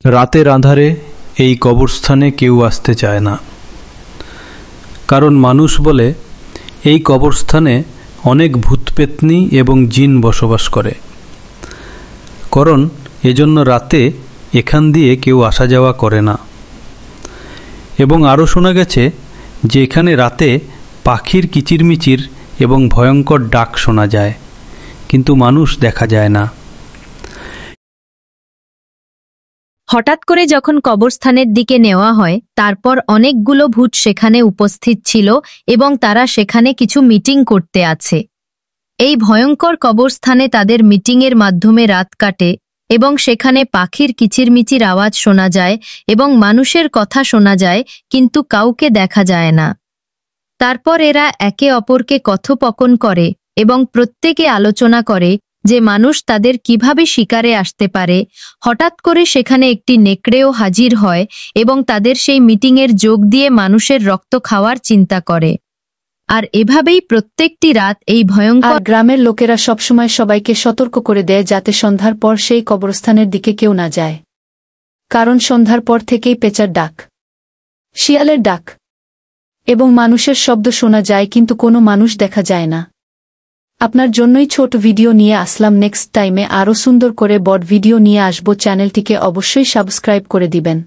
রাতের আঁধারে এই কবরস্থানে কেউ আসতে চায় না, কারণ মানুষ বলে এই কবরস্থানে অনেক ভূতপেত্নী এবং জিন বসবাস করে। কারণ এজন্য রাতে এখান দিয়ে কেউ আসা যাওয়া করে না। এবং আরও শোনা গেছে যে এখানে রাতে পাখির কিচিরমিচির এবং ভয়ঙ্কর ডাক শোনা যায়, কিন্তু মানুষ দেখা যায় না। হঠাৎ করে যখন কবরস্থানের দিকে নেওয়া হয়, তারপর অনেকগুলো ভূত সেখানে উপস্থিত ছিল এবং তারা সেখানে কিছু মিটিং করতে আছে। এই ভয়ঙ্কর কবরস্থানে তাদের মিটিংয়ের মাধ্যমে রাত কাটে এবং সেখানে পাখির কিচিরমিচির আওয়াজ শোনা যায় এবং মানুষের কথা শোনা যায়, কিন্তু কাউকে দেখা যায় না। তারপর এরা একে অপরকে কথোপকথন করে এবং প্রত্যেকে আলোচনা করে যে মানুষ তাদের কিভাবে শিকারে আসতে পারে। হঠাৎ করে সেখানে একটি নেকড়েও হাজির হয় এবং তাদের সেই মিটিংয়ের যোগ দিয়ে মানুষের রক্ত খাওয়ার চিন্তা করে। আর এভাবেই প্রত্যেকটি রাত এই ভয়ঙ্কর। গ্রামের লোকেরা সবসময় সবাইকে সতর্ক করে দেয় যাতে সন্ধ্যার পর সেই কবরস্থানের দিকে কেউ না যায়, কারণ সন্ধ্যার পর থেকেই পেঁচার ডাক, শিয়ালের ডাক এবং মানুষের শব্দ শোনা যায়, কিন্তু কোনো মানুষ দেখা যায় না। আপনার জন্যই ছোট ভিডিও নিয়ে আসলাম। নেক্সট টাইমে আরও সুন্দর করে বড় ভিডিও নিয়ে আসব। চ্যানেলটিকে অবশ্যই সাবস্ক্রাইব করে দিবেন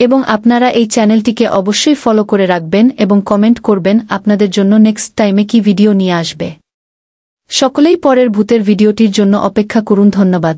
এবং আপনারা এই চ্যানেলটিকে অবশ্যই ফলো করে রাখবেন এবং কমেন্ট করবেন আপনাদের জন্য নেক্সট টাইমে কি ভিডিও নিয়ে আসবে। সকলেই পরের ভূতের ভিডিওটির জন্য অপেক্ষা করুন। ধন্যবাদ।